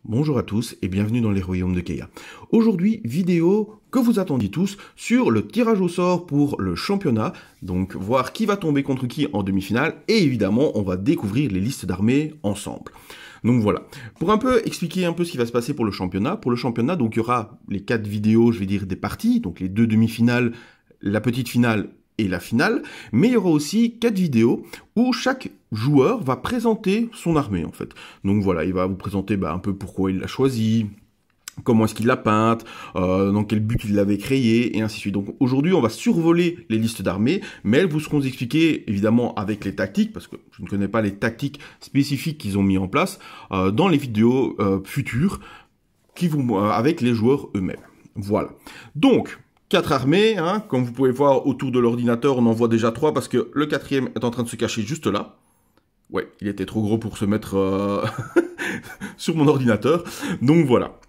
Bonjour à tous et bienvenue dans les royaumes de Keia. Aujourd'hui, vidéo que vous attendiez tous sur le tirage au sort pour le championnat, donc voir qui va tomber contre qui en demi-finale, et évidemment on va découvrir les listes d'armées ensemble. Donc voilà, pour un peu expliquer un peu ce qui va se passer pour le championnat, donc il y aura les 4 vidéos, je vais dire des parties, donc les 2 demi-finales, la petite finale et la finale, mais il y aura aussi 4 vidéos où chaque joueur va présenter son armée en fait. Donc voilà, il va vous présenter un peu pourquoi il l'a choisi, comment est-ce qu'il l'a peinte, dans quel but il l'avait créé, et ainsi de suite. Donc aujourd'hui, on va survoler les listes d'armées, mais elles vous seront expliquées évidemment avec les tactiques, parce que je ne connais pas les tactiques spécifiques qu'ils ont mis en place, dans les vidéos futures, avec les joueurs eux-mêmes. Voilà. Donc, 4 armées, hein, comme vous pouvez voir autour de l'ordinateur, on en voit déjà 3 parce que le 4e est en train de se cacher juste là. Ouais, il était trop gros pour se mettre sur mon ordinateur. Donc voilà.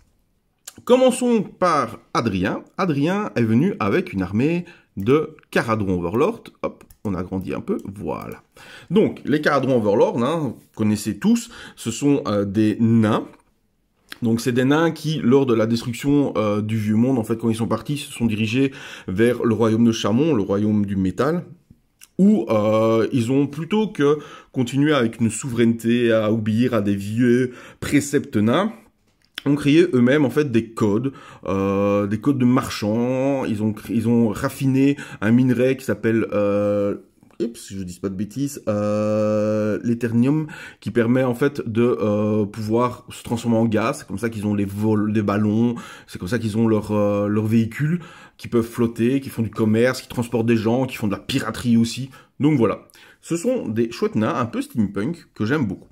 Commençons par Adrien. Adrien est venu avec une armée de Caradhran Overlord. Hop, on agrandit un peu, voilà. Donc, les Caradhran Overlord, hein, vous connaissez tous, ce sont des nains. Donc c'est des nains qui, lors de la destruction du Vieux Monde, en fait, quand ils sont partis, se sont dirigés vers le royaume de Chamon, le royaume du métal, où ils ont, plutôt que continuer avec une souveraineté à obéir à des vieux préceptes nains, ont créé eux-mêmes en fait des codes de marchands. Ils ont raffiné un minerai qui s'appelle je dis pas de bêtises, l'éternium, qui permet en fait de pouvoir se transformer en gaz. C'est comme ça qu'ils ont les vols des ballons, c'est comme ça qu'ils ont leurs véhicules qui peuvent flotter, qui font du commerce, qui transportent des gens, qui font de la piraterie aussi. Donc voilà, ce sont des chouettes nains un peu steampunk que j'aime beaucoup.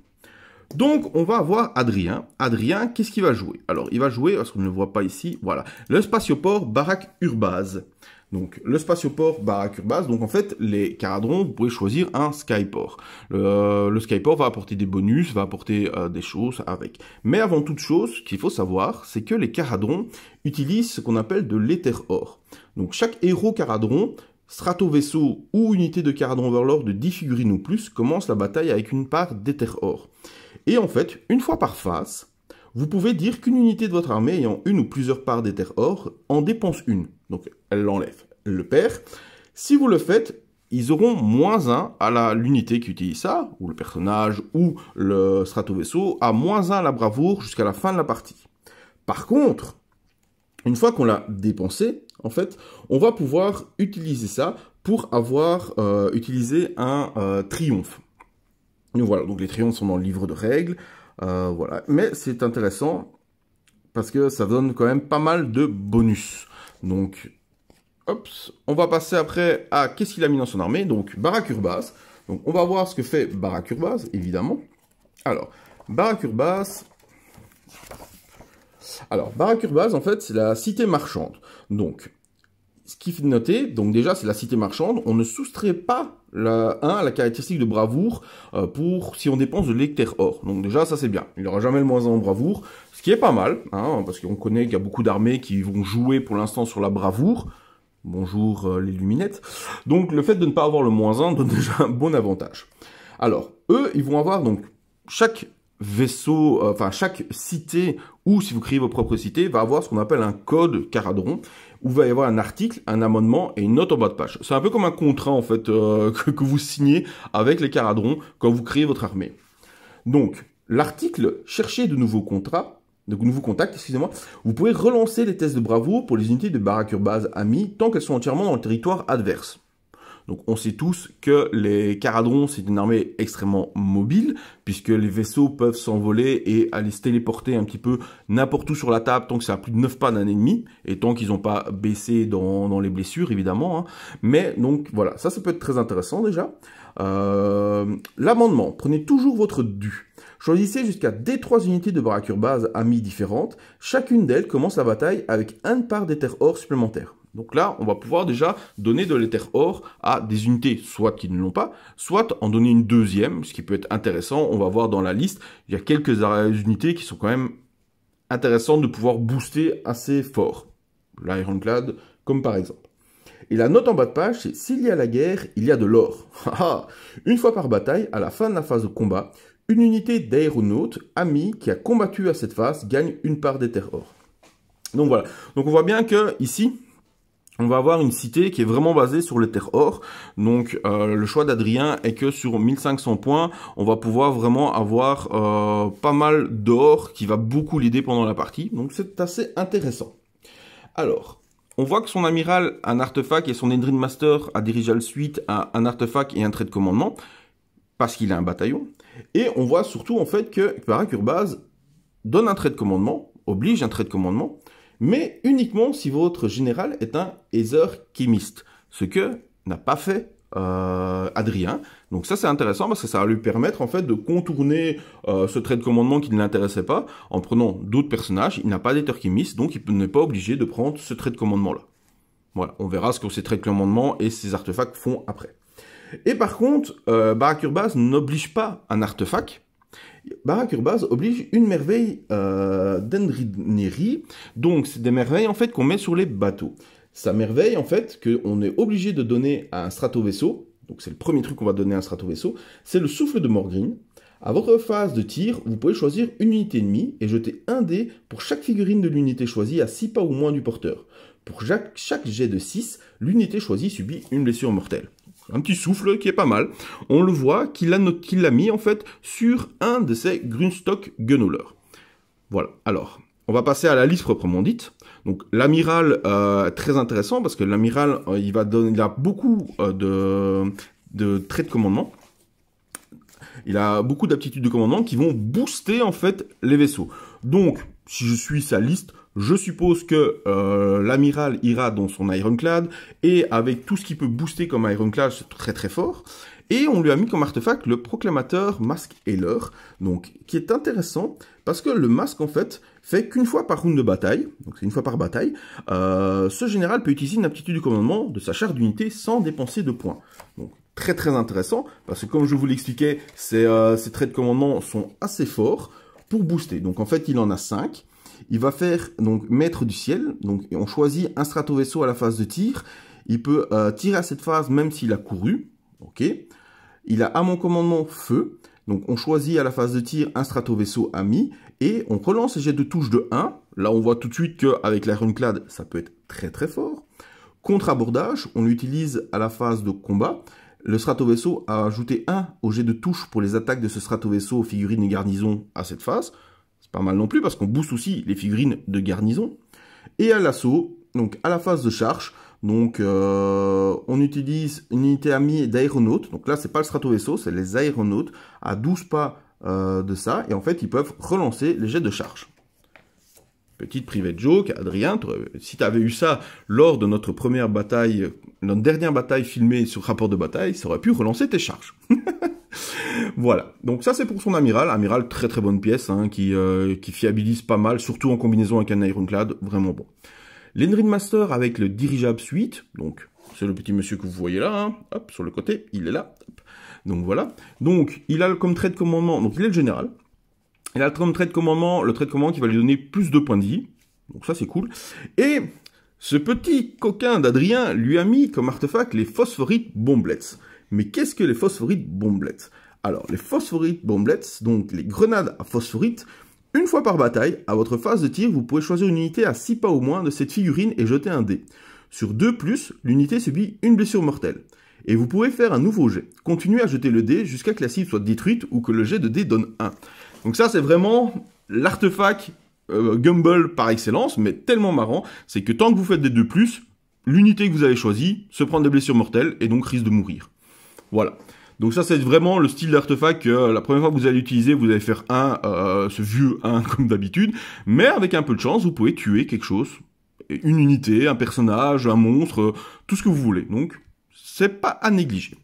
Donc, on va avoir Adrien. Adrien, qu'est-ce qu'il va jouer? Alors, il va jouer, parce qu'on ne le voit pas ici, voilà, le spatioport Barak Urbaz. Donc, le spatioport Barak Urbaz, donc en fait, les Caradhran, vous pouvez choisir un skyport. Le skyport va apporter des bonus, va apporter des choses avec. Mais avant toute chose, ce qu'il faut savoir, c'est que les Caradhran utilisent ce qu'on appelle de l'éther or. Donc, chaque héros Caradhran, strato-vaisseau ou unité de Caradhran Overlord de 10 figurines ou plus, commence la bataille avec une part d'éther or. Et en fait, une fois par phase, vous pouvez dire qu'une unité de votre armée ayant une ou plusieurs parts d'éther or en dépense une. Donc, elle l'enlève, elle le perd. Si vous le faites, ils auront -1 à l'unité qui utilise ça, ou le personnage, ou le strato-vaisseau, à -1 à la bravoure jusqu'à la fin de la partie. Par contre, une fois qu'on l'a dépensé, en fait, on va pouvoir utiliser ça pour avoir utilisé un triomphe. Donc voilà, donc les triomphes sont dans le livre de règles, voilà. Mais c'est intéressant parce que ça donne quand même pas mal de bonus. Donc, hop, on va passer après à qu'est-ce qu'il a mis dans son armée. Donc, Barak Urbaz. Donc, on va voir ce que fait Barak Urbaz, évidemment. Alors, Barak Urbaz, en fait, c'est la cité marchande. Donc, ce qu'il faut noter, donc déjà, c'est la cité marchande. On ne soustrait pas à la caractéristique de bravoure si on dépense de l'éther or. Donc déjà, ça c'est bien. Il n'aura jamais le -1 en bravoure, ce qui est pas mal, hein, parce qu'on connaît qu'il y a beaucoup d'armées qui vont jouer pour l'instant sur la bravoure. Bonjour les luminettes. Donc le fait de ne pas avoir le -1 donne déjà un bon avantage. Alors, eux, ils vont avoir donc chaque vaisseau, chaque cité, ou si vous créez vos propres cités, va avoir ce qu'on appelle un code Caradhran, où il va y avoir un article, un amendement et une note en bas de page. C'est un peu comme un contrat, en fait, que vous signez avec les Caradhran quand vous créez votre armée. Donc, l'article « Cherchez de nouveaux contacts », excusez-moi, vous pouvez relancer les tests de bravoure pour les unités de Barak Urbaz amis tant qu'elles sont entièrement dans le territoire adverse. Donc on sait tous que les Caradhran, c'est une armée extrêmement mobile, puisque les vaisseaux peuvent s'envoler et aller se téléporter un petit peu n'importe où sur la table, tant que c'est à plus de 9 pas d'un ennemi, et tant qu'ils n'ont pas baissé dans les blessures, évidemment. Hein. Mais donc voilà, ça peut être très intéressant déjà. L'amendement, prenez toujours votre dû. Choisissez jusqu'à D3 unités de Barak Urbaz amis différentes. Chacune d'elles commence la bataille avec une part d'éther or supplémentaire. Donc là, on va pouvoir déjà donner de l'éther or à des unités, soit qui ne l'ont pas, soit en donner une deuxième, ce qui peut être intéressant. On va voir dans la liste, il y a quelques unités qui sont quand même intéressantes de pouvoir booster assez fort. L'Ironclad, comme par exemple. Et la note en bas de page, c'est « S'il y a la guerre, il y a de l'or ». Une fois par bataille, à la fin de la phase de combat, Une unité d'aéronautes amis qui a combattu à cette phase gagne une part des terres or. Donc voilà, donc on voit bien que ici, on va avoir une cité qui est vraiment basée sur les terres or. Donc le choix d'Adrien est que sur 1500 points, on va pouvoir vraiment avoir pas mal d'or qui va beaucoup l'aider pendant la partie. Donc c'est assez intéressant. Alors, on voit que son amiral a un artefact et son Endrin Master a dirigé le suite à un artefact et un trait de commandement, parce qu'il a un bataillon. Et on voit surtout en fait que Paracurbase donne un trait de commandement, oblige un trait de commandement, mais uniquement si votre général est un Aether Chemist, ce que n'a pas fait Adrien. Donc ça c'est intéressant parce que ça va lui permettre en fait de contourner ce trait de commandement qui ne l'intéressait pas en prenant d'autres personnages. Il n'a pas d'Aether Chemist, donc il n'est pas obligé de prendre ce trait de commandement là. Voilà, on verra ce que ces traits de commandement et ces artefacts font après. Et par contre, Paracurbase n'oblige pas un artefact. Paracurbase oblige une merveille d'Endrineri. Donc c'est des merveilles en fait qu'on met sur les bateaux. Sa merveille, en fait, qu'on est obligé de donner à un stratovaisseau, donc c'est le premier truc qu'on va donner à un stratovaisseau, c'est le souffle de Morgryn. À votre phase de tir, vous pouvez choisir une unité ennemie et jeter un dé pour chaque figurine de l'unité choisie à 6 pas ou moins du porteur. Pour chaque jet de 6, l'unité choisie subit une blessure mortelle. Un petit souffle qui est pas mal. On le voit qu'il l'a mis, en fait, sur un de ses Grunstock Gunhauler. Voilà, alors, on va passer à la liste proprement dite. Donc l'amiral, très intéressant parce que l'amiral, il a beaucoup de traits de commandement. Il a beaucoup d'aptitudes de commandement qui vont booster en fait les vaisseaux. Donc, si je suis sa liste, je suppose que l'amiral ira dans son Ironclad et avec tout ce qui peut booster comme Ironclad, c'est très très fort. Et on lui a mis comme artefact le proclamateur Masque Healer, donc qui est intéressant parce que le masque en fait qu'une fois par round de bataille, donc c'est une fois par bataille, ce général peut utiliser une aptitude du commandement de sa charte d'unité sans dépenser de points. Donc très très intéressant parce que comme je vous l'expliquais, ces traits de commandement sont assez forts pour booster. Donc en fait il en a 5. Il va faire donc maître du ciel, donc on choisit un stratovaisseau à la phase de tir. Il peut tirer à cette phase même s'il a couru. Ok. Il a à mon commandement feu, donc on choisit à la phase de tir un stratovaisseau ami, et on relance les jets de touche de 1, là on voit tout de suite qu'avec l'Ironclad, ça peut être très très fort. Contre-abordage, on l'utilise à la phase de combat, le stratovaisseau a ajouté 1 au jet de touche pour les attaques de ce stratovaisseau, figurines et garnisons à cette phase, c'est pas mal non plus parce qu'on booste aussi les figurines de garnison. Et à l'assaut, donc à la phase de charge, donc on utilise une unité amie d'aéronautes. Donc là, c'est pas le stratovaisseau, c'est les aéronautes à 12 pas de ça. Et en fait, ils peuvent relancer les jets de charge. Petite private joke, Adrien, si tu avais eu ça lors de notre première bataille, notre dernière bataille filmée sur rapport de bataille, ça aurait pu relancer tes charges. Voilà, donc ça c'est pour son amiral. Amiral, très très bonne pièce, hein, qui fiabilise pas mal, surtout en combinaison avec un Ironclad, vraiment bon. L'Endrin Master avec le dirigeable suite, donc c'est le petit monsieur que vous voyez là, hein, hop, sur le côté, il est là, hop. Donc voilà. Donc il a comme trait de commandement, donc il est le général. Il a comme trait de commandement, le trait de commandement qui va lui donner plus de points de vie, donc ça c'est cool. Et ce petit coquin d'Adrien lui a mis comme artefact les phosphorites bomblets. Mais qu'est-ce que les phosphorites bomblets? Alors les phosphorites bomblets, donc les grenades à phosphorite. Une fois par bataille, à votre phase de tir, vous pouvez choisir une unité à 6 pas au moins de cette figurine et jeter un dé. Sur 2+, l'unité subit une blessure mortelle. Et vous pouvez faire un nouveau jet. Continuez à jeter le dé jusqu'à que la cible soit détruite ou que le jet de dé donne 1. Donc ça, c'est vraiment l'artefact Gumball par excellence, mais tellement marrant, c'est que tant que vous faites des 2+, l'unité que vous avez choisie se prend des blessures mortelles et donc risque de mourir. Voilà. Donc ça, c'est vraiment le style d'artefact que la première fois que vous allez l'utiliser, vous allez faire ce vieux 1 comme d'habitude. Mais avec un peu de chance, vous pouvez tuer quelque chose. Une unité, un personnage, un monstre, tout ce que vous voulez. Donc, c'est pas à négliger.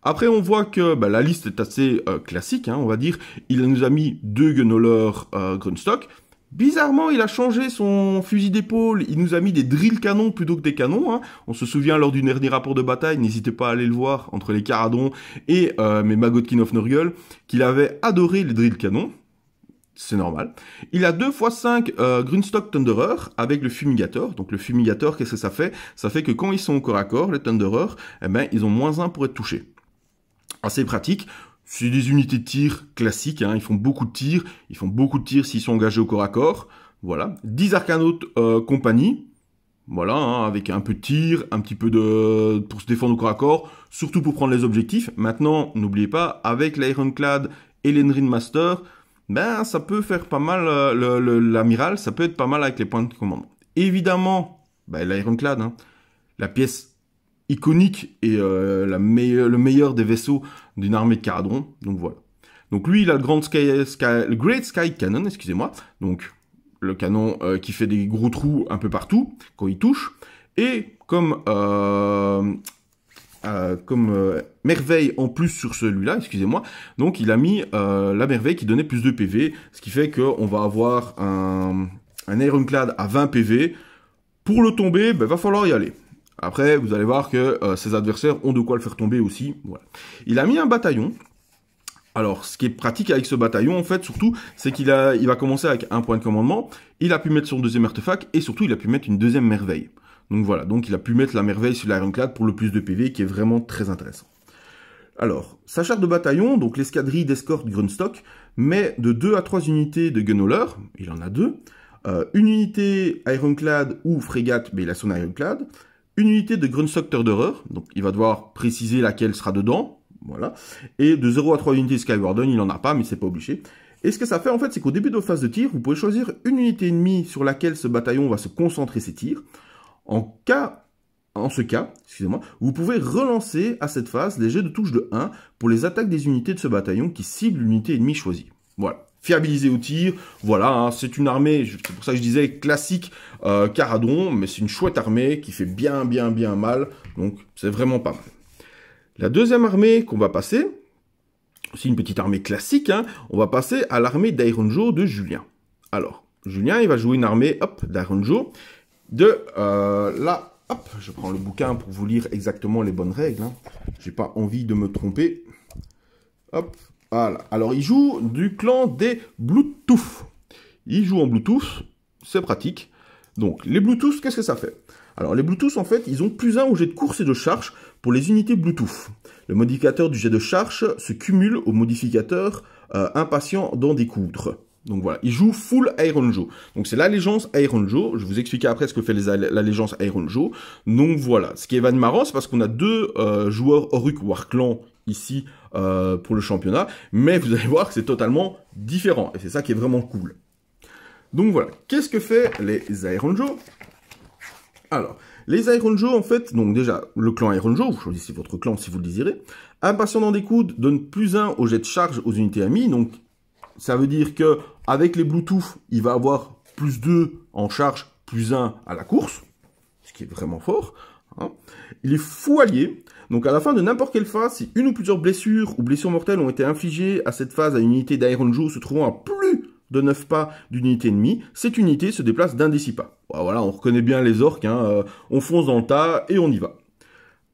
Après, on voit que la liste est assez classique, hein, on va dire. Il nous a mis 2 Gunhauler Grunstock. Bizarrement, il a changé son fusil d'épaule, il nous a mis des drill canons plutôt que des canons. Hein. On se souvient lors du dernier rapport de bataille, n'hésitez pas à aller le voir, entre les Caradons et mes Magotkin of Nurgle, qu'il avait adoré les drill canons. C'est normal. Il a 2x5 Grunstock Thunderer avec le fumigator. Donc le fumigator, qu'est-ce que ça fait? Ça fait que quand ils sont au corps à corps, les Thunderers, eh ben, ils ont -1 pour être touchés. Assez pratique. c'est des unités de tir classiques, hein, ils font beaucoup de tirs, s'ils sont engagés au corps à corps, voilà. 10 Arcanautes compagnie, voilà, hein, avec un peu de tir, un petit peu pour se défendre au corps à corps, surtout pour prendre les objectifs. Maintenant, n'oubliez pas, avec l'Ironclad et l'Enrin Master, ben ça peut faire pas mal, l'amiral, ça peut être pas mal avec les points de commandement. Évidemment, ben, l'Ironclad, hein, la pièce iconique et le meilleur des vaisseaux d'une armée de Caradhran, donc voilà. Donc lui, il a le Great Sky Cannon, excusez-moi, donc le canon qui fait des gros trous un peu partout quand il touche, et comme merveille en plus sur celui-là, excusez-moi, donc il a mis la merveille qui donnait plus de PV, ce qui fait qu'on va avoir un Ironclad à 20 PV. Pour le tomber, ben, va falloir y aller. Après, vous allez voir que ses adversaires ont de quoi le faire tomber aussi. Voilà. Il a mis un bataillon. Alors, ce qui est pratique avec ce bataillon, en fait, surtout, c'est il va commencer avec un point de commandement. Il a pu mettre son deuxième artefact et surtout, il a pu mettre une deuxième merveille. Donc voilà, donc il a pu mettre la merveille sur l'Ironclad pour le plus de PV, qui est vraiment très intéressant. Alors, sa charte de bataillon, donc l'escadrille d'escorte Grunstock, met de 2 à 3 unités de gunhauler, il en a 2, une unité Ironclad ou frégate, mais il a son Ironclad, une unité de Grunstock Thunderer, donc il va devoir préciser laquelle sera dedans, voilà, et de 0 à 3 unités Skywarden, il en a pas, mais c'est pas obligé. Et ce que ça fait, en fait, c'est qu'au début de votre phase de tir, vous pouvez choisir une unité ennemie sur laquelle ce bataillon va se concentrer ses tirs. En ce cas, excusez-moi, vous pouvez relancer à cette phase les jets de touche de 1 pour les attaques des unités de ce bataillon qui ciblent l'unité ennemie choisie. Voilà. Fiabilisé au tir, voilà, hein, c'est une armée, c'est pour ça que je disais classique Caradhran, mais c'est une chouette armée qui fait bien mal, donc c'est vraiment pas mal. La deuxième armée qu'on va passer, c'est une petite armée classique, hein, on va passer à l'armée d'Ironjo de Julien. Alors, Julien, il va jouer une armée, hop, d'Ironjo, hop, je prends le bouquin pour vous lire exactement les bonnes règles, hein. J'ai pas envie de me tromper. Hop, voilà. Alors, il joue du clan des Bluetooth. Il joue en Bluetooth, c'est pratique. Donc, les Bluetooth, qu'est-ce que ça fait? Alors, les Bluetooth, en fait, ils ont +1 au jet de course et de charge pour les unités Bluetooth. Le modificateur du jet de charge se cumule au modificateur impatient d'en découdre. Donc voilà, il joue full Ironjo. Donc c'est l'allégeance Ironjo. Je vais vous expliquer après ce que fait l'allégeance Ironjo. Donc voilà, ce qui est marrant, c'est parce qu'on a 2 joueurs Orruk Warclan ici pour le championnat. Mais vous allez voir que c'est totalement différent. Et c'est ça qui est vraiment cool. Donc voilà, qu'est-ce que fait les Ironjo? Alors, les Ironjo, en fait, donc déjà, le clan Ironjo, vous choisissez votre clan si vous le désirez. Impatient d'en découdre donne +1 au jet de charge aux unités amies. Donc ça veut dire que avec les Bluetooth, il va avoir +2 en charge, +1 à la course, ce qui est vraiment fort. Hein. Il est fou allié, donc à la fin de n'importe quelle phase, si une ou plusieurs blessures ou blessures mortelles ont été infligées à cette phase à une unité d'Ironjo se trouvant à plus de 9 pas d'une unité ennemie, cette unité se déplace d'un des 6 pas. Voilà, on reconnaît bien les orques, hein, on fonce dans le tas et on y va.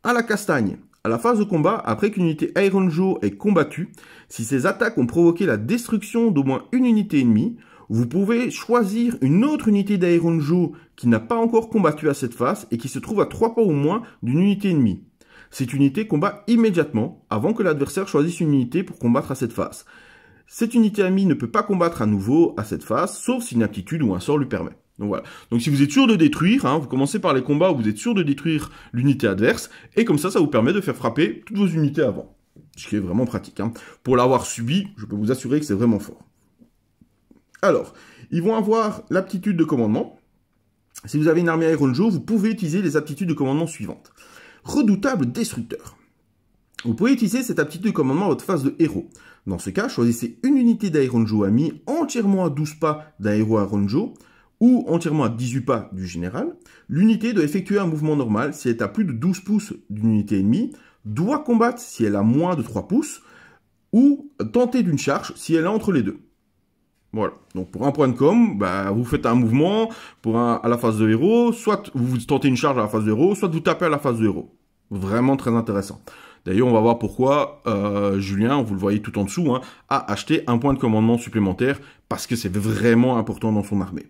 À la castagne. À la phase de combat, après qu'une unité Ironjo est combattue, si ses attaques ont provoqué la destruction d'au moins une unité ennemie, vous pouvez choisir une autre unité d'Ironjo qui n'a pas encore combattu à cette phase et qui se trouve à 3 pas ou moins d'une unité ennemie. Cette unité combat immédiatement avant que l'adversaire choisisse une unité pour combattre à cette phase. Cette unité amie ne peut pas combattre à nouveau à cette phase, sauf si une aptitude ou un sort lui permet. Donc voilà. Donc si vous êtes sûr de détruire, hein, vous commencez par les combats où vous êtes sûr de détruire l'unité adverse, et comme ça, ça vous permet de faire frapper toutes vos unités avant. Ce qui est vraiment pratique. Hein. Pour l'avoir subi, je peux vous assurer que c'est vraiment fort. Alors, ils vont avoir l'aptitude de commandement. Si vous avez une armée Ironjo, vous pouvez utiliser les aptitudes de commandement suivantes. Redoutable destructeur. Vous pouvez utiliser cette aptitude de commandement à votre phase de héros. Dans ce cas, choisissez une unité d'Ironjo amie entièrement à 12 pas d'un héros Ironjo, ou entièrement à 18 pas du général. L'unité doit effectuer un mouvement normal si elle est à plus de 12 pouces d'une unité ennemie, doit combattre si elle a moins de 3 pouces, ou tenter d'une charge si elle est entre les deux. Voilà, donc pour un point de com, bah, vous faites un mouvement à la phase de héros, soit vous tentez une charge à la phase de héros, soit vous tapez à la phase de héros. Vraiment très intéressant. D'ailleurs, on va voir pourquoi Julien, vous le voyez tout en dessous, hein, a acheté un point de commandement supplémentaire, parce que c'est vraiment important dans son armée.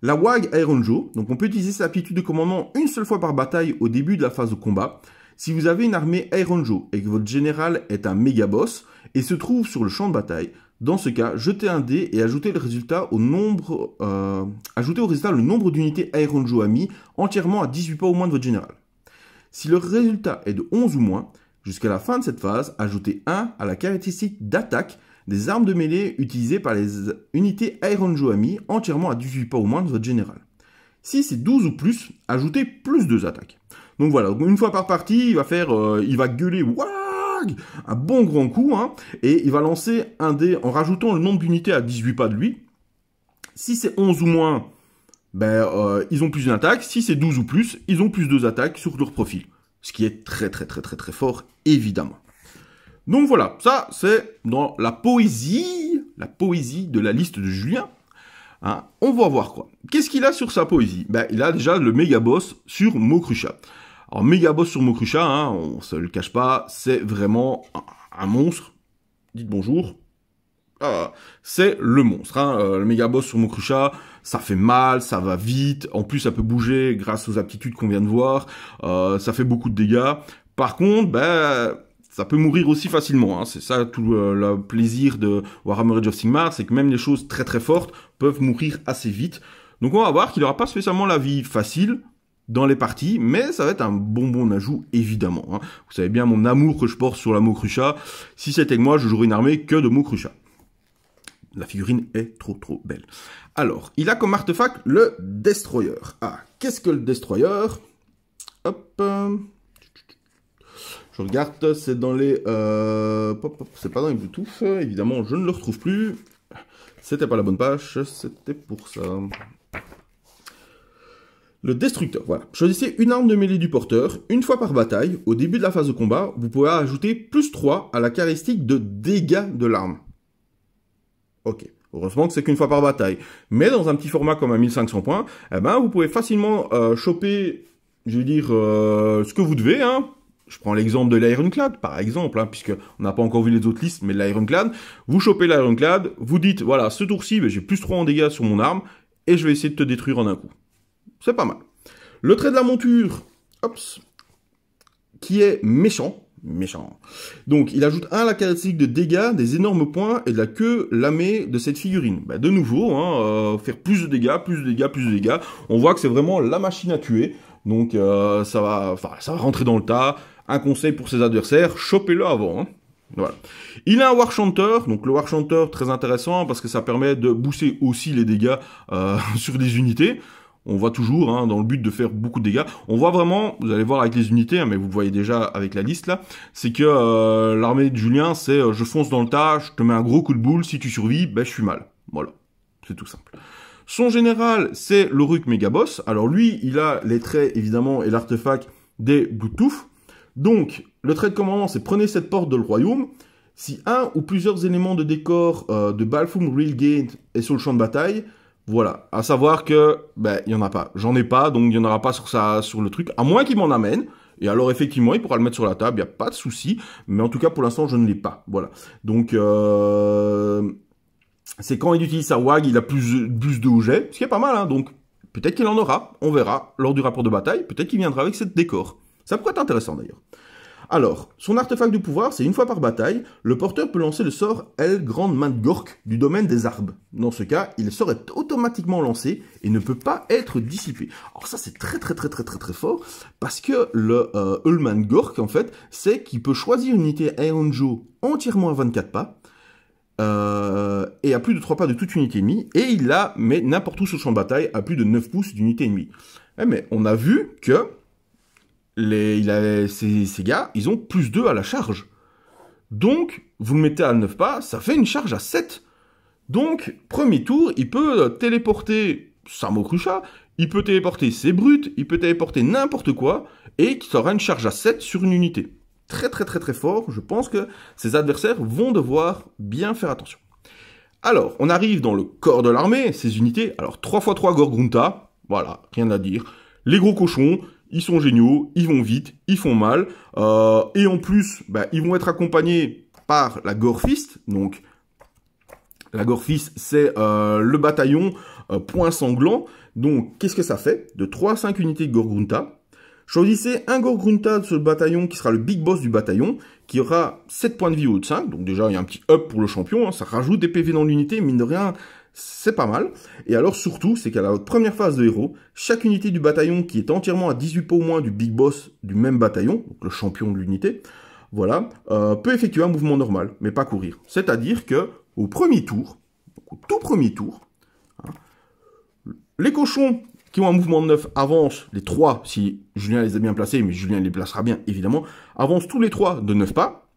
La WAG Ironjo, donc on peut utiliser cette aptitude de commandement une seule fois par bataille au début de la phase de combat. Si vous avez une armée Ironjo et que votre général est un méga boss et se trouve sur le champ de bataille, dans ce cas, jetez un dé et ajoutez au résultat le nombre d'unités Ironjo amis entièrement à 18 pas au moins de votre général. Si le résultat est de 11 ou moins, jusqu'à la fin de cette phase, ajoutez 1 à la caractéristique d'attaque des armes de mêlée utilisées par les unités Ironjo amis entièrement à 18 pas au moins de votre général. Si c'est 12 ou plus, ajoutez plus 2 attaques. Donc voilà, une fois par partie, il va gueuler wouah, un bon grand coup, hein, et il va lancer un dé en rajoutant le nombre d'unités à 18 pas de lui. Si c'est 11 ou moins, ils ont plus d'une attaque. Si c'est 12 ou plus, ils ont plus 2 attaques sur leur profil. Ce qui est très fort, évidemment. Donc voilà, ça c'est dans la poésie de la liste de Julien. Hein, on va voir quoi. Qu'est-ce qu'il a sur sa poésie? Il a déjà le méga boss sur Mokrusha. Alors méga boss sur Mokrusha, hein, on se le cache pas, c'est vraiment un monstre. Dites bonjour. C'est le monstre. Hein. Le méga boss sur Mokrusha, ça fait mal, ça va vite. En plus, ça peut bouger grâce aux aptitudes qu'on vient de voir. Ça fait beaucoup de dégâts. Par contre, ça peut mourir aussi facilement. Hein. C'est ça tout le plaisir de Warhammer Age of Sigmar, c'est que même les choses très fortes peuvent mourir assez vite. Donc on va voir qu'il n'aura pas spécialement la vie facile dans les parties, mais ça va être un bon ajout, évidemment. Hein. Vous savez bien mon amour que je porte sur la Mokrusha. Si c'était que moi, je jouerais une armée que de Mokrusha. La figurine est trop belle. Alors, il a comme artefact le Destroyer. Ah, qu'est-ce que le Destroyer? Hop. Je regarde, c'est dans les... c'est pas dans les Bluetooth. Évidemment, je ne le retrouve plus. C'était pas la bonne page, c'était pour ça. Le Destructeur, voilà. Choisissez une arme de mêlée du porteur. Une fois par bataille, au début de la phase de combat, vous pouvez ajouter plus 3 à la caractéristique de dégâts de l'arme. Ok. Heureusement que c'est qu'une fois par bataille. Mais dans un petit format comme un 1500 points, vous pouvez facilement choper, je veux dire, ce que vous devez. Hein. Je prends l'exemple de l'Ironclad, par exemple, hein, puisque on n'a pas encore vu les autres listes, mais de l'Ironclad. Vous chopez l'Ironclad, vous dites, voilà, ce tour-ci, j'ai plus 3 en dégâts sur mon arme, et je vais essayer de te détruire en un coup. C'est pas mal. Le trait de la monture, qui est méchant. Donc, il ajoute 1 à la caractéristique de dégâts, des énormes points et de la queue lamée de cette figurine. De nouveau, hein, faire plus de dégâts. On voit que c'est vraiment la machine à tuer. Donc, ça va rentrer dans le tas. Un conseil pour ses adversaires, chopez-le avant. Hein. Voilà. Il a un Warchanter. Donc, le Warchanter, très intéressant parce que ça permet de booster aussi les dégâts sur des unités. On voit toujours, hein, dans le but de faire beaucoup de dégâts. On voit vraiment, vous allez voir avec les unités, hein, mais vous le voyez déjà avec la liste là, c'est que l'armée de Julien, c'est je fonce dans le tas, je te mets un gros coup de boule, si tu survis, je suis mal. Voilà, c'est tout simple. Son général, c'est l'Oruk Megaboss. Alors lui, il a les traits, évidemment, et l'artefact des Bluetooth. Donc, le trait de commandement, c'est prenez cette porte de le royaume. Si un ou plusieurs éléments de décor de Balfour Railgate est sur le champ de bataille, voilà, à savoir que, il y en a pas. J'en ai pas, donc il y en aura pas sur le truc, à moins qu'il m'en amène. Et alors, effectivement, il pourra le mettre sur la table, il n'y a pas de souci. Mais en tout cas, pour l'instant, je ne l'ai pas. Voilà. Donc, c'est quand il utilise sa WAG, il a plus de objets, ce qui est pas mal, hein. Donc, peut-être qu'il en aura, on verra, lors du rapport de bataille. Peut-être qu'il viendra avec cette décor. Ça pourrait être intéressant, d'ailleurs. Alors, son artefact de pouvoir, c'est une fois par bataille, le porteur peut lancer le sort El Grande Main de Gork du domaine des arbres. Dans ce cas, le sort est automatiquement lancé et ne peut pas être dissipé. Alors ça, c'est très fort, parce que le Ullman Gork, en fait, c'est qu'il peut choisir une unité Ironjo entièrement à 24 pas, et à plus de 3 pas de toute unité ennemie, et il la met n'importe où sur le champ de bataille à plus de 9 pouces d'unité ennemie. Mais on a vu que ces gars, ils ont plus 2 à la charge. Donc, vous le mettez à 9 pas, ça fait une charge à 7. Donc, premier tour, il peut téléporter sa Mokrusha, il peut téléporter ses brutes, il peut téléporter n'importe quoi, et qui aura une charge à 7 sur une unité. Très fort, je pense que ses adversaires vont devoir bien faire attention. Alors, on arrive dans le corps de l'armée, ces unités. Alors, 3x3 Gorgrunta, voilà, rien à dire. Les gros cochons, ils sont géniaux, ils vont vite, ils font mal, et en plus, ils vont être accompagnés par la Gorefist. Donc, la Gorefist, c'est le bataillon point sanglant. Donc, qu'est-ce que ça fait? De 3 à 5 unités de Gorgrunta. Choisissez un Gorgrunta sur le bataillon qui sera le big boss du bataillon, qui aura 7 points de vie au haut de 5. Donc déjà, il y a un petit up pour le champion, hein, ça rajoute des PV dans l'unité, mine de rien, c'est pas mal. Et alors surtout, c'est qu'à la première phase de héros, chaque unité du bataillon qui est entièrement à 18 points au moins du big boss du même bataillon, donc le champion de l'unité, voilà, peut effectuer un mouvement normal, mais pas courir. C'est-à-dire que au premier tour, donc au tout premier tour, hein, les cochons qui ont un mouvement de 9 avancent les 3, si Julien les a bien placés, mais Julien les placera bien évidemment, avancent tous les 3 de 9 pas.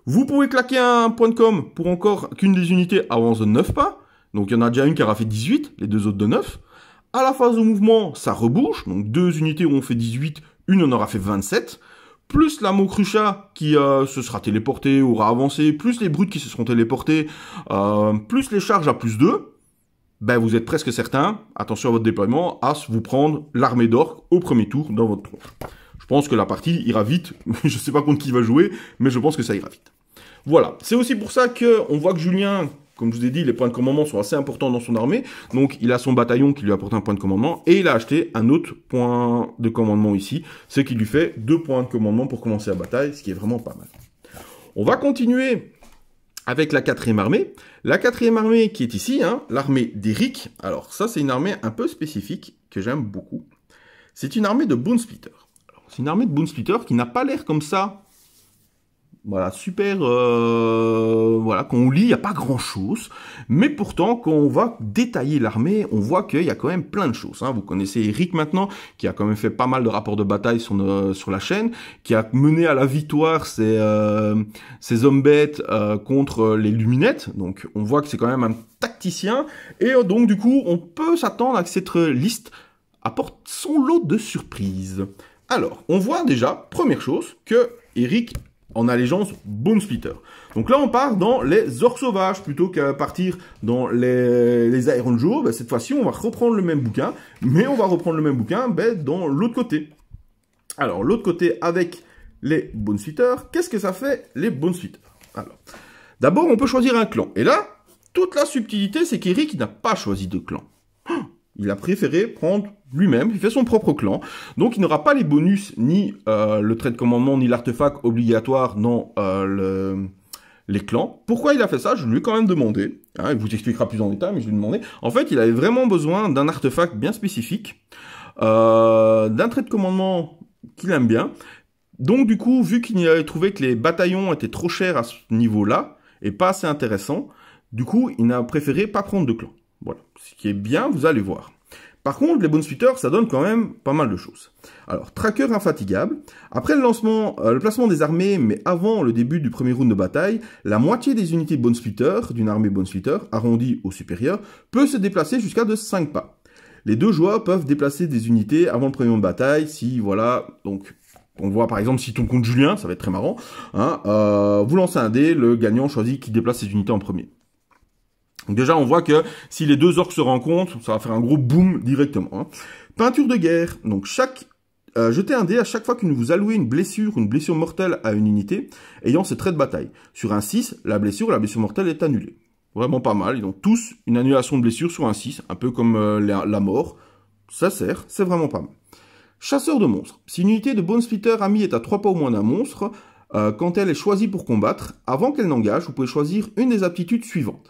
Vous pouvez claquer un point de com pour encore qu'une des unités avance de 9 pas. Donc il y en a déjà une qui aura fait 18, les deux autres de 9. À la phase de mouvement, ça rebouche, donc 2 unités ont fait 18, une en aura fait 27. Plus la Mokrucha qui se sera téléportée, aura avancé, plus les brutes qui se seront téléportées, plus les charges à plus 2. Ben vous êtes presque certain, attention à votre déploiement, à vous prendre l'armée d'orques au premier tour dans votre tronche. Je pense que la partie ira vite, je sais pas contre qui va jouer, mais je pense que ça ira vite. Voilà, c'est aussi pour ça qu'on voit que Julien, comme je vous ai dit, les points de commandement sont assez importants dans son armée, donc il a son bataillon qui lui apporte un point de commandement, et il a acheté un autre point de commandement ici, ce qui lui fait 2 points de commandement pour commencer la bataille, ce qui est vraiment pas mal. On va continuer avec la 4e armée. La 4e armée qui est ici, hein, l'armée d'Eric. Alors ça, c'est une armée un peu spécifique que j'aime beaucoup. C'est une armée de Bonesplitter. C'est une armée de Bonesplitter qui n'a pas l'air comme ça. Voilà, super, voilà, quand on lit, il n'y a pas grand-chose. Mais pourtant, quand on va détailler l'armée, on voit qu'il y a quand même plein de choses. Hein. Vous connaissez Eric maintenant, qui a quand même fait pas mal de rapports de bataille sur la chaîne, qui a mené à la victoire ses hommes bêtes contre les luminettes. Donc, on voit que c'est quand même un tacticien. Et donc, du coup, on peut s'attendre à que cette liste apporte son lot de surprises. Alors, on voit déjà, première chose, que Eric en allégeance Bonesplitter. Donc là, on part dans les orques sauvages, plutôt qu'à partir dans les Iron Joe. Cette fois-ci, on va reprendre le même bouquin, mais on va reprendre le même bouquin dans l'autre côté. Alors, l'autre côté, avec les Bonesplitter, qu'est-ce que ça fait, les Bonesplitter? Alors, d'abord, on peut choisir un clan. Et là, toute la subtilité, c'est qu'Eric n'a pas choisi de clan. Il a préféré prendre lui-même, il fait son propre clan, donc il n'aura pas les bonus, ni le trait de commandement, ni l'artefact obligatoire dans les clans. Pourquoi il a fait ça? Je lui ai quand même demandé, hein, il vous expliquera plus en détail, mais je lui ai demandé. En fait, il avait vraiment besoin d'un artefact bien spécifique, d'un trait de commandement qu'il aime bien. Donc du coup, vu qu'il avait trouvé que les bataillons étaient trop chers à ce niveau-là, et pas assez intéressants, du coup, il n'a préféré pas prendre de clan. Voilà, ce qui est bien, vous allez voir. Par contre, les Bonesplitter, ça donne quand même pas mal de choses. Alors, tracker infatigable. Après le lancement, le placement des armées, mais avant le début du premier round de bataille, la moitié des unités Bonesplitter, d'une armée Bonesplitter, arrondie au supérieur, peut se déplacer jusqu'à de 5 pas. Les deux joueurs peuvent déplacer des unités avant le premier round de bataille, si, voilà, donc... On voit par exemple si ton compte Julien, ça va être très marrant, hein, vous lancez un dé, le gagnant choisit qui déplace ses unités en premier. Donc déjà, on voit que si les deux orques se rencontrent, ça va faire un gros boom directement. Hein. Peinture de guerre. Donc jetez un dé à chaque fois que vous allouez une blessure mortelle à une unité ayant ces traits de bataille. Sur un 6, la blessure mortelle est annulée. Vraiment pas mal. Ils ont tous une annulation de blessure sur un 6, un peu comme la mort. Ça sert, c'est vraiment pas mal. Chasseur de monstres. Si une unité de Bonesplitter amie est à 3 pas au moins d'un monstre, quand elle est choisie pour combattre, avant qu'elle n'engage, vous pouvez choisir une des aptitudes suivantes.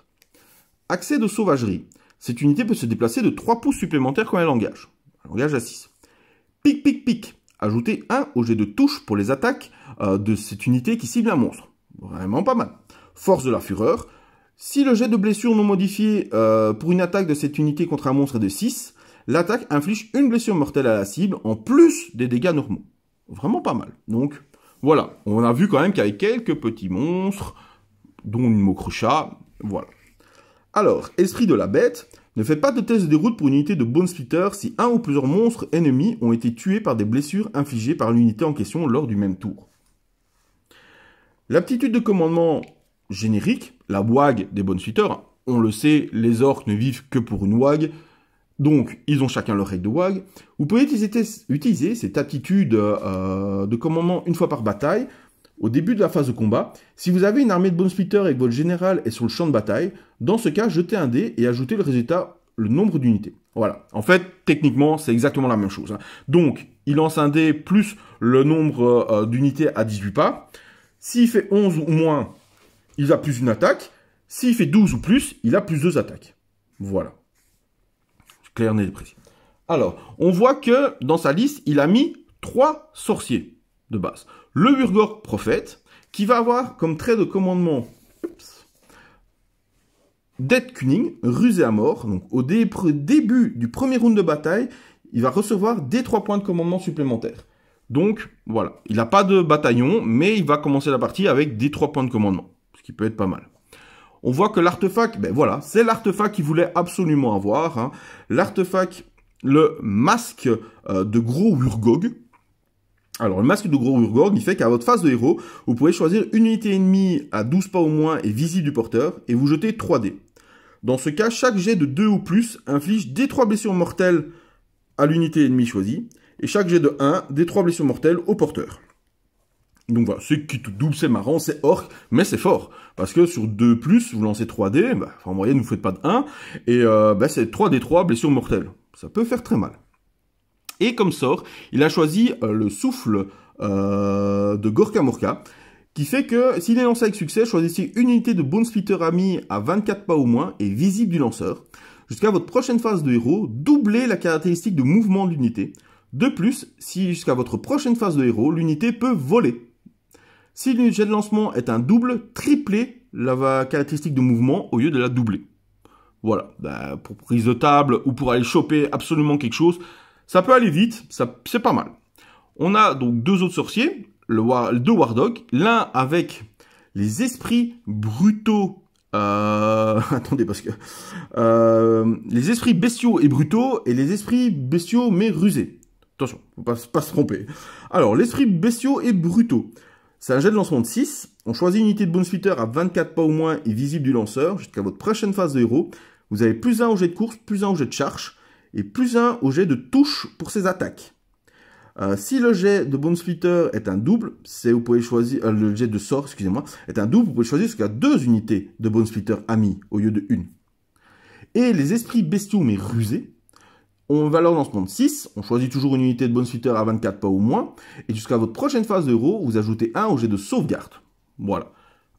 Accès de sauvagerie. Cette unité peut se déplacer de 3 pouces supplémentaires quand elle engage. Elle engage à 6. Pic, pic, pic. Ajoutez 1 au jet de touche pour les attaques de cette unité qui cible un monstre. Vraiment pas mal. Force de la fureur. Si le jet de blessure non modifié pour une attaque de cette unité contre un monstre est de 6, l'attaque inflige une blessure mortelle à la cible en plus des dégâts normaux. Vraiment pas mal. Donc, voilà. On a vu quand même qu'avec quelques petits monstres, dont une Mokrucha, voilà. Alors, esprit de la bête, ne faites pas de test de déroute pour une unité de Bonesplitter si un ou plusieurs monstres ennemis ont été tués par des blessures infligées par l'unité en question lors du même tour. L'aptitude de commandement générique, la WAG des Bonesplitter, on le sait, les orques ne vivent que pour une WAG, donc ils ont chacun leur règle de WAG. Vous pouvez utiliser cette aptitude de commandement une fois par bataille, au début de la phase de combat. Si vous avez une armée de Bonesplitter et que votre général est sur le champ de bataille, dans ce cas, jetez un dé et ajoutez le résultat le nombre d'unités. Voilà. En fait, techniquement, c'est exactement la même chose. Hein. Donc, il lance un dé plus le nombre d'unités à 18 pas. S'il fait 11 ou moins, il a plus une attaque. S'il fait 12 ou plus, il a plus 2 attaques. Voilà. Clair, net et précis. Alors, on voit que dans sa liste, il a mis 3 sorciers de base. Le Urgork Prophète, qui va avoir comme trait de commandement Dead Cunning, rusé à mort. Donc, au début du premier round de bataille, il va recevoir des 3 points de commandement supplémentaires. Donc, voilà. Il n'a pas de bataillon, mais il va commencer la partie avec des 3 points de commandement. Ce qui peut être pas mal. On voit que l'artefact, ben voilà, c'est l'artefact qu'il voulait absolument avoir. Hein. L'artefact, le masque de gros Urgog. Alors, le masque de gros Urgog, il fait qu'à votre phase de héros, vous pouvez choisir une unité ennemie à 12 pas au moins et visible du porteur, et vous jetez 3 dés. Dans ce cas, chaque jet de 2 ou plus inflige des 3 blessures mortelles à l'unité ennemie choisie, et chaque jet de 1, des 3 blessures mortelles au porteur. Donc voilà, c'est qui tout double, c'est marrant, c'est orc, mais c'est fort. Parce que sur 2+, vous lancez 3 dés, bah, en moyenne, vous ne faites pas de 1, et bah, c'est 3d3 blessures mortelles. Ça peut faire très mal. Et comme sort, il a choisi le souffle de Gorka Morka, qui fait que s'il est lancé avec succès, choisissez une unité de Bone Splitter ami à 24 pas au moins et visible du lanceur. Jusqu'à votre prochaine phase de héros, doublez la caractéristique de mouvement de l'unité. De plus, si jusqu'à votre prochaine phase de héros, l'unité peut voler. Si le jet de lancement est un double, triplez la caractéristique de mouvement au lieu de la doubler. Voilà, bah, pour prise de table ou pour aller choper absolument quelque chose, ça peut aller vite, c'est pas mal. On a donc 2 autres sorciers, deux War Dogs, l'un avec les esprits brutaux, attendez parce que, les esprits bestiaux et brutaux et les esprits bestiaux mais rusés. Attention, faut pas se tromper. Alors, l'esprit bestiaux et brutaux. C'est un jet de lancement de 6. On choisit une unité de Bone Splitter à 24 pas au moins et visible du lanceur jusqu'à votre prochaine phase de héros. Vous avez plus 1 au jet de course, plus 1 au jet de charge et plus 1 au jet de touche pour ses attaques. Si le jet de Bone Splitter est un double, vous pouvez choisir, le jet de sort, excusez-moi, est un double, vous pouvez choisir jusqu'à 2 unités de Bone Splitter amis au lieu de 1. Et les esprits bestiaux mais rusés, on va leur lancement de 6, on choisit toujours une unité de Bone Splitter à 24 pas au moins, et jusqu'à votre prochaine phase de héros, vous ajoutez 1 au jet de sauvegarde. Voilà.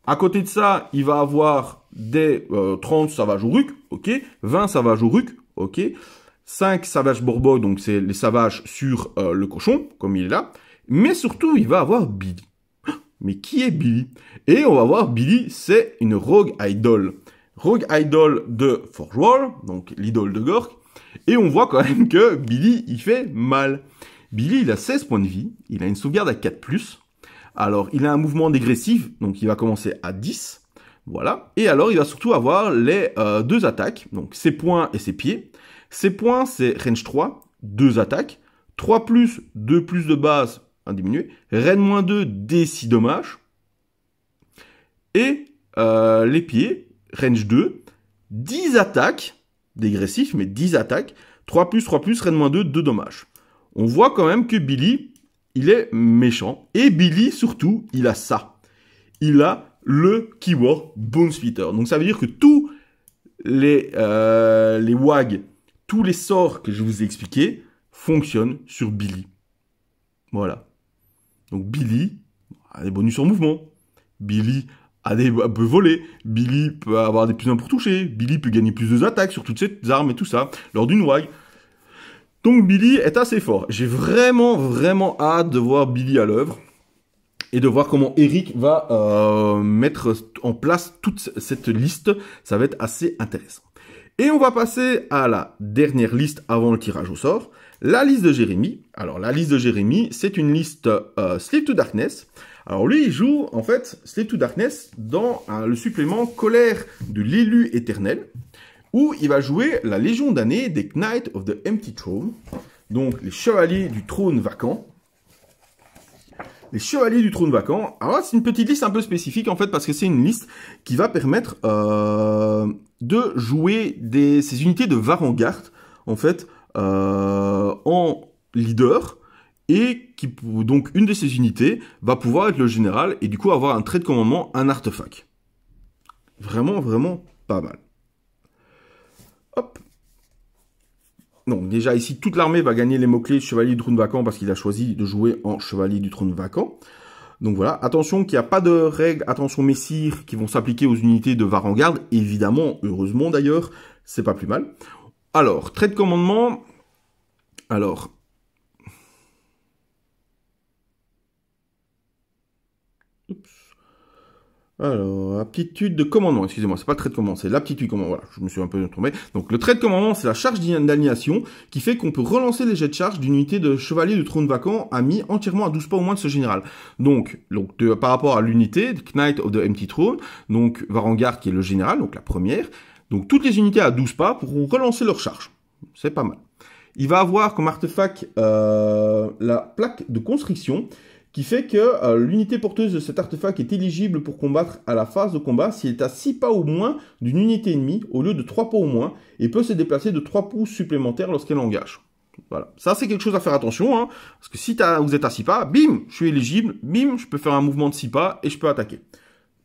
À côté de ça, il va avoir des 30 savages Uruk, ok, 20 savages Uruk, ok, 5 savages Borbog, donc c'est les savages sur le cochon, comme il est là, mais surtout, il va avoir Billy. Mais qui est Billy? Et on va voir Billy, c'est une Rogue Idol. Rogue Idol de Forge World, donc l'idole de Gork. Et on voit quand même que Billy, il fait mal. Billy, il a 16 points de vie, il a une sauvegarde à 4+. Alors, il a un mouvement dégressif, donc il va commencer à 10. Voilà. Et alors, il va surtout avoir les 2 attaques, donc ses poings et ses pieds. Ses poings, c'est range 3, 2 attaques. 3+, 2+ de base, un diminué. Ren -2, D6 dommages. Et les pieds, range 2, 10 attaques. Dégressif, mais 10 attaques, 3+, Ren -2, 2 dommages. On voit quand même que Billy, il est méchant. Et Billy, surtout, il a ça. Il a le keyword Bone Splitter. Donc ça veut dire que tous les WAG, tous les sorts que je vous ai expliqués, fonctionnent sur Billy. Voilà. Donc Billy a des bonus en mouvement. Billy peut voler, Billy peut avoir des +1 pour toucher, Billy peut gagner plus de attaques sur toutes ses armes et tout ça, lors d'une WAG. Donc Billy est assez fort. J'ai vraiment hâte de voir Billy à l'œuvre, et de voir comment Eric va mettre en place toute cette liste. Ça va être assez intéressant. Et on va passer à la dernière liste avant le tirage au sort, la liste de Jérémy. Alors la liste de Jérémy, c'est une liste Slave to Darkness. Alors lui, il joue en fait Slave to Darkness dans le supplément Colère de l'élu éternel, où il va jouer la Légion d'année des Knights of the Empty Throne, donc les chevaliers du trône vacant. Les chevaliers du trône vacant, alors là c'est une petite liste un peu spécifique en fait, parce que c'est une liste qui va permettre de jouer ces unités de Varangard, en fait, en leader, et qui, donc une de ces unités va pouvoir être le général et du coup avoir un trait de commandement, un artefact. Vraiment pas mal. Hop. Donc déjà ici, toute l'armée va gagner les mots-clés Chevalier du Trône Vacant parce qu'il a choisi de jouer en Chevalier du Trône Vacant. Donc voilà, attention qu'il n'y a pas de règles, attention messire, qui vont s'appliquer aux unités de Varangarde. Évidemment, heureusement d'ailleurs, c'est pas plus mal. Alors, trait de commandement. Alors... Oups. Alors, aptitude de commandement, excusez-moi, c'est pas le trait de commandement, c'est l'aptitude de commandement, voilà, je me suis un peu trompé. Donc le trait de commandement, c'est la charge d'alignation qui fait qu'on peut relancer les jets de charge d'une unité de chevalier du trône vacant mis entièrement à 12 pas au moins de ce général. Donc par rapport à l'unité, Knight of the Empty Throne, donc Varangarde qui est le général, donc la première, donc toutes les unités à 12 pas pourront relancer leur charge. C'est pas mal. Il va avoir comme artefact la plaque de constriction, qui fait que l'unité porteuse de cet artefact est éligible pour combattre à la phase de combat s'il est à 6 pas au moins d'une unité ennemie, au lieu de 3 pas au moins, et peut se déplacer de 3 pouces supplémentaires lorsqu'elle engage. Voilà, ça c'est quelque chose à faire attention, hein, parce que si vous êtes à 6 pas, bim, je suis éligible, bim, je peux faire un mouvement de 6 pas et je peux attaquer.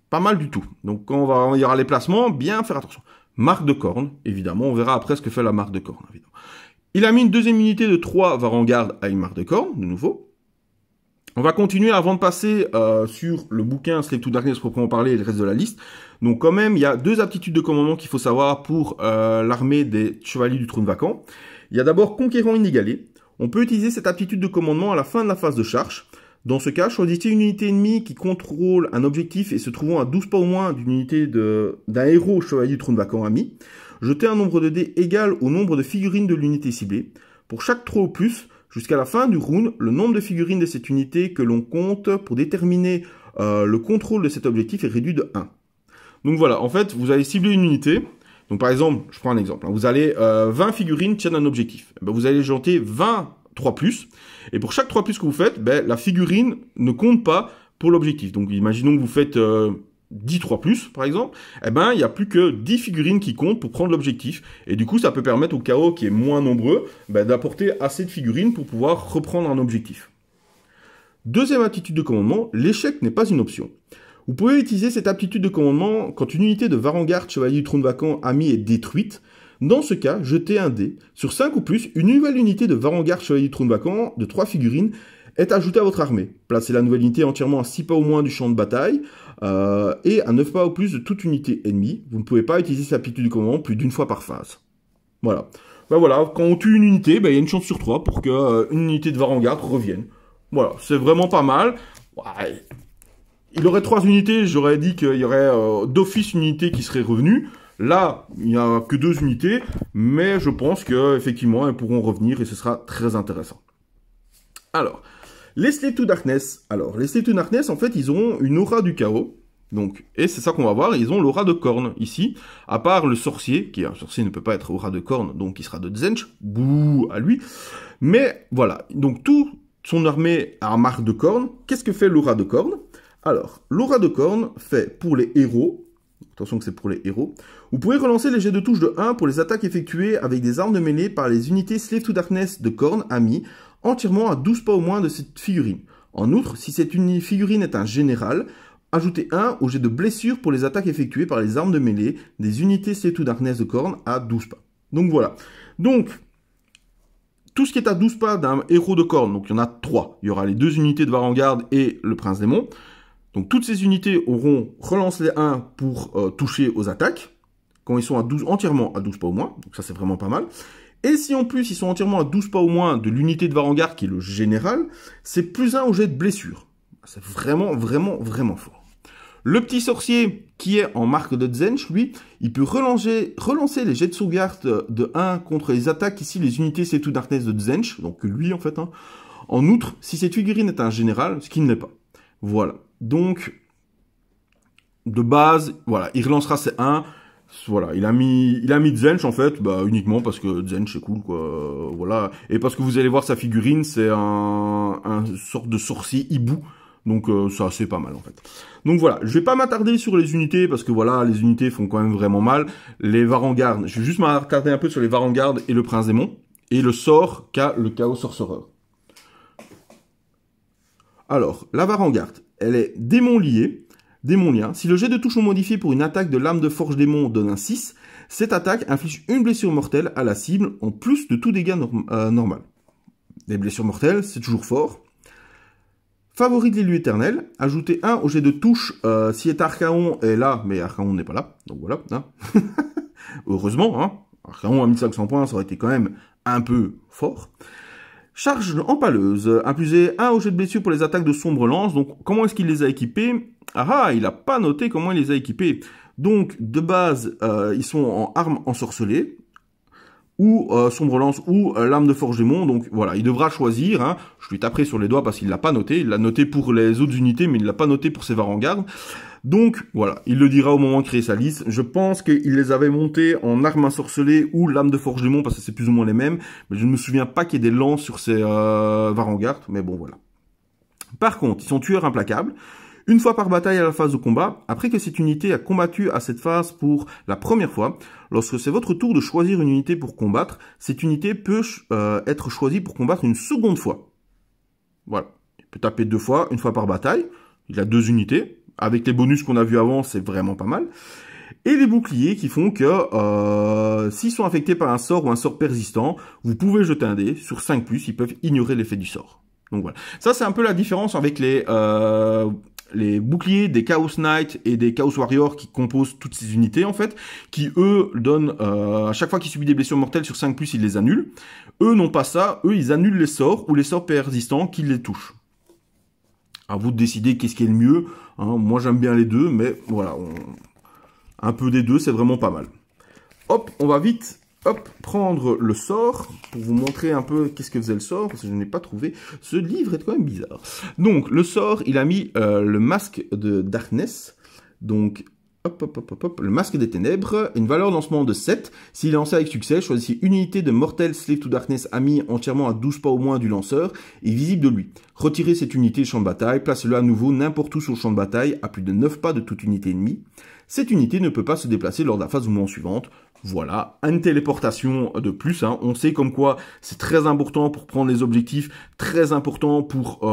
Pas mal du tout. Donc quand il y aura les placements, bien faire attention. Marque de corne, évidemment, on verra après ce que fait la marque de corne, évidemment. Il a mis une deuxième unité de 3 Varangarde à une marque de corne, de nouveau. On va continuer avant de passer sur le bouquin Slave to Darkness proprement parler et le reste de la liste. Donc quand même, il y a deux aptitudes de commandement qu'il faut savoir pour l'armée des Chevaliers du Trône Vacant. Il y a d'abord Conquérant inégalé. On peut utiliser cette aptitude de commandement à la fin de la phase de charge. Dans ce cas, choisissez une unité ennemie qui contrôle un objectif et se trouvant à 12 pas au moins d'une unité d'un héros Chevalier du Trône Vacant ami. Jetez un nombre de dés égal au nombre de figurines de l'unité ciblée. Pour chaque 3 ou plus, jusqu'à la fin du round, le nombre de figurines de cette unité que l'on compte pour déterminer le contrôle de cet objectif est réduit de 1. Donc voilà, en fait, vous allez cibler une unité. Donc par exemple, je prends un exemple. Vous allez 20 figurines tiennent un objectif. Ben, vous allez jeter 20 3+. Et pour chaque 3+ que vous faites, ben, la figurine ne compte pas pour l'objectif. Donc imaginons que vous faites 10 3+, par exemple, eh ben, il n'y a plus que 10 figurines qui comptent pour prendre l'objectif. Et du coup, ça peut permettre au chaos qui est moins nombreux, ben, d'apporter assez de figurines pour pouvoir reprendre un objectif. Deuxième aptitude de commandement, l'échec n'est pas une option. Vous pouvez utiliser cette aptitude de commandement quand une unité de Varangarde, Chevalier du Trône Vacant ami est détruite. Dans ce cas, jetez un dé. Sur 5 ou plus, une nouvelle unité de Varangarde, Chevalier du Trône Vacant de 3 figurines est ajoutée à votre armée. Placez la nouvelle unité entièrement à 6 pas au moins du champ de bataille et à 9 pas au plus de toute unité ennemie. Vous ne pouvez pas utiliser cette aptitude de commandement plus d'une fois par phase. Voilà. Ben voilà, quand on tue une unité, ben, il y a une chance sur 3 pour qu'une unité de Varangarde revienne. Voilà, c'est vraiment pas mal. Ouais. Il aurait 3 unités, j'aurais dit qu'il y aurait d'office une unité qui serait revenue. Là, il n'y a que 2 unités, mais je pense qu'effectivement, elles pourront revenir et ce sera très intéressant. Alors, les Slave to Darkness. Alors, les Slave to Darkness, en fait, ils auront une aura du chaos. Donc, et c'est ça qu'on va voir, ils ont l'aura de corne ici, à part le sorcier, qui un sorcier ne peut pas être aura de corne, donc il sera de Tzeentch, bouh à lui. Mais voilà, donc tout son armée a marque de corne. Qu'est-ce que fait l'aura de corne? Alors, l'aura de corne fait pour les héros, attention que c'est pour les héros, vous pouvez relancer les jets de touche de 1 pour les attaques effectuées avec des armes de mêlée par les unités Slave to Darkness de corne amis, entièrement à 12 pas au moins de cette figurine. En outre, si cette figurine est un général, ajoutez 1 au jet de blessure pour les attaques effectuées par les armes de mêlée des unités Slave to Darkness de corne à 12 pas. Donc voilà. Donc, tout ce qui est à 12 pas d'un héros de corne, donc il y en a 3. Il y aura les 2 unités de Varangarde et le Prince Démon. Donc toutes ces unités auront relance les 1 pour toucher aux attaques, quand ils sont à 12, entièrement à 12 pas au moins, donc ça c'est vraiment pas mal. Et si en plus ils sont entièrement à 12 pas au moins de l'unité de Varangarde qui est le général, c'est plus 1 au jet de blessure. C'est vraiment, vraiment, vraiment fort. Le petit sorcier qui est en marque de Tzeentch, lui, il peut relancer les jets de sauvegarde de 1 contre les attaques, ici les unités Slave to Darkness de Tzeentch, donc lui en fait. Hein. En outre, si cette figurine est un général, ce qui ne l'est pas. Voilà. Donc, de base, voilà, il relancera ses 1. Voilà, il a mis Tzeentch en fait, bah, uniquement parce que Tzeentch c'est cool, quoi. Voilà. Et parce que vous allez voir sa figurine, c'est un sorte de sorcier hibou. Donc, c'est assez pas mal en fait. Donc voilà, je vais pas m'attarder sur les unités parce que voilà, les unités font quand même vraiment mal. Les Varangarde, je vais juste m'attarder un peu sur les Varangarde et le Prince Démon. Et le sort qu'a le Chaos Sorcerer. Alors, la Varangarde, elle est démon liée. démonien. Si le jet de touche non modifié pour une attaque de lame de forge démon donne un 6, cette attaque inflige une blessure mortelle à la cible en plus de tout dégât normal. Les blessures mortelles, c'est toujours fort. Favori de l'élu éternel, ajoutez 1 au jet de touche si Archaon est là, mais Archaon n'est pas là, donc voilà. Hein. Heureusement, hein. Archaon à 1500 points, ça aurait été quand même un peu fort. Charge empaleuse, infligez 1 au jet de blessure pour les attaques de sombre lance. Donc comment est-ce qu'il les a équipés? Ah, il n'a pas noté comment il les a équipés. Donc de base, ils sont en armes ensorcelées, ou sombre lance, ou lame de forge démon. Donc voilà, il devra choisir. Hein. Je lui taperai sur les doigts parce qu'il l'a pas noté. Il l'a noté pour les autres unités, mais il l'a pas noté pour ses varangardes. Donc voilà, il le dira au moment de créer sa liste. Je pense qu'il les avait montés en armes ensorcelées ou lame de forge démon parce que c'est plus ou moins les mêmes. Mais je ne me souviens pas qu'il y ait des lances sur ces varangardes. Mais bon voilà. Par contre, ils sont tueurs implacables. Une fois par bataille à la phase de combat, après que cette unité a combattu à cette phase pour la première fois, lorsque c'est votre tour de choisir une unité pour combattre, cette unité peut être choisie pour combattre une seconde fois. Voilà. Il peut taper 2 fois, une fois par bataille. Il a 2 unités. Avec les bonus qu'on a vus avant, c'est vraiment pas mal. Et les boucliers qui font que s'ils sont affectés par un sort ou un sort persistant, vous pouvez jeter un dé. Sur 5+, ils peuvent ignorer l'effet du sort. Donc voilà. Ça, c'est un peu la différence avec les boucliers des Chaos Knight et des Chaos Warriors qui composent toutes ces unités, en fait, qui, eux, donnent, à chaque fois qu'ils subissent des blessures mortelles sur 5+, ils les annulent. Eux n'ont pas ça. Eux, ils annulent les sorts ou les sorts persistants qui les touchent. À vous de décider qu'est-ce qui est le mieux. Hein. Moi, j'aime bien les deux, mais voilà. Un peu des deux, c'est vraiment pas mal. Hop, on va vite prendre le sort pour vous montrer un peu qu'est-ce que faisait le sort, parce que je n'ai pas trouvé. Ce livre est quand même bizarre. Donc, le sort, il a mis le masque de Darkness. Donc, le masque des ténèbres, une valeur de lancement de 7. S'il est lancé avec succès, choisissez une unité de Mortel Slave to Darkness ami entièrement à 12 pas au moins du lanceur et visible de lui. Retirez cette unité du champ de bataille, placez-le à nouveau n'importe où sur le champ de bataille à plus de 9 pas de toute unité ennemie. Cette unité ne peut pas se déplacer lors de la phase de mouvement suivante. Voilà, une téléportation de plus. Hein. On sait comme quoi c'est très important pour prendre les objectifs, très important pour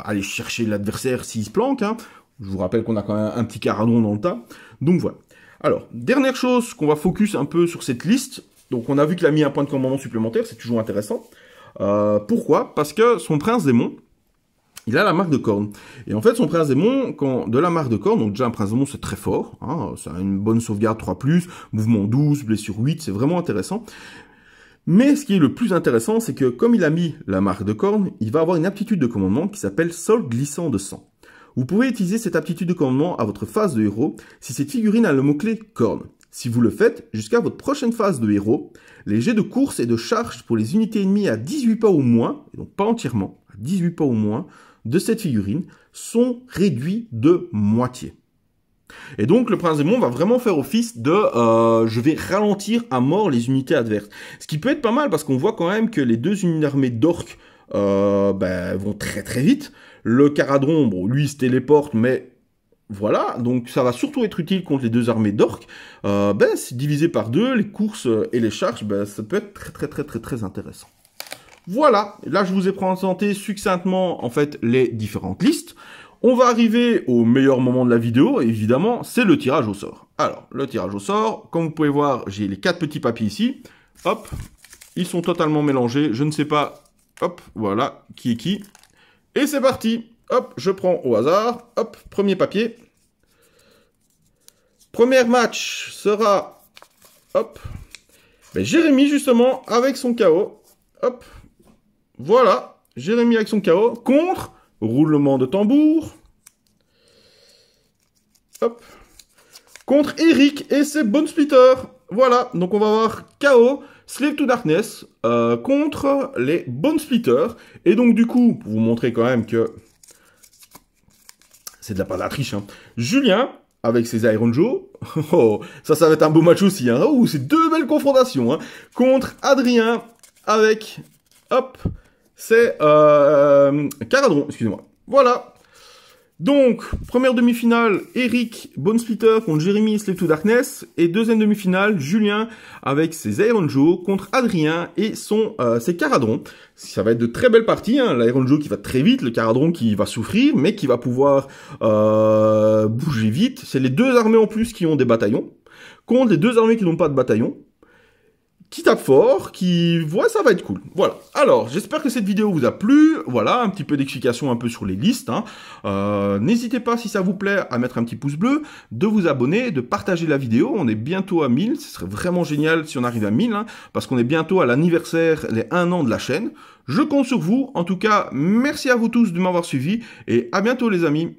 aller chercher l'adversaire s'il se planque. Hein. Je vous rappelle qu'on a quand même un petit caradon dans le tas. Donc voilà. Alors, dernière chose qu'on va focus un peu sur cette liste. Donc on a vu qu'il a mis un point de commandement supplémentaire, c'est toujours intéressant. Pourquoi? Parce que son prince démon, il a la marque de corne. Et en fait, son prince démon, de la marque de corne, donc déjà un prince démon c'est très fort, hein, ça a une bonne sauvegarde 3+, mouvement 12, blessure 8, c'est vraiment intéressant. Mais ce qui est le plus intéressant, c'est que comme il a mis la marque de corne, il va avoir une aptitude de commandement qui s'appelle sol glissant de sang. Vous pouvez utiliser cette aptitude de commandement à votre phase de héros si cette figurine a le mot-clé corne. Si vous le faites, jusqu'à votre prochaine phase de héros, les jets de course et de charge pour les unités ennemies à 18 pas au moins, et donc pas entièrement, à 18 pas au moins, de cette figurine sont réduits de moitié. Et donc le prince démon va vraiment faire office de je vais ralentir à mort les unités adverses. Ce qui peut être pas mal parce qu'on voit quand même que les 2 unités armées d'orques vont très très vite. Le Caradron, bon, lui, il se téléporte, mais voilà. Donc, ça va surtout être utile contre les 2 armées d'orques. C'est divisé par 2, les courses et les charges, ça peut être très intéressant. Voilà. Là, je vous ai présenté succinctement, en fait, les différentes listes. On va arriver au meilleur moment de la vidéo, évidemment, c'est le tirage au sort. Alors, le tirage au sort, comme vous pouvez voir, j'ai les 4 petits papiers ici. Hop, ils sont totalement mélangés. Je ne sais pas, hop, voilà, qui est qui. Et c'est parti. Hop, je prends au hasard. Hop, premier papier. Premier match sera, hop, Jérémy justement avec son KO. Hop, voilà, Jérémy avec son KO contre roulement de tambour. Hop, contre Eric et ses Bone Splitters. Voilà, donc on va avoir KO. Slave to Darkness contre les Bone Splitters. Et donc du coup, pour vous montrer quand même que c'est de la part de la triche, hein. Julien, avec ses Iron Joe. Oh, ça va être un beau match aussi. Hein. Oh, c'est 2 belles confrontations. Hein. Contre Adrien, avec, hop, c'est Caradron, excusez-moi. Voilà. Donc, première demi-finale, Eric Bonesplitter contre Jérémy Slave to Darkness. Et deuxième demi-finale, Julien avec ses Iron Joe contre Adrien et ses Caradrons. Ça va être de très belles parties, hein. L'Iron Joe qui va très vite, le Caradron qui va souffrir, mais qui va pouvoir bouger vite. C'est les deux armées en plus qui ont des bataillons, contre les deux armées qui n'ont pas de bataillon. Qui tape fort, ça va être cool. Voilà. Alors, j'espère que cette vidéo vous a plu. Voilà, un petit peu d'explication un peu sur les listes, hein. N'hésitez pas, si ça vous plaît, à mettre un petit pouce bleu, de vous abonner, de partager la vidéo. On est bientôt à 1000. Ce serait vraiment génial si on arrive à 1000, hein, parce qu'on est bientôt à l'anniversaire, les 1 an de la chaîne. Je compte sur vous. En tout cas, merci à vous tous de m'avoir suivi et à bientôt les amis.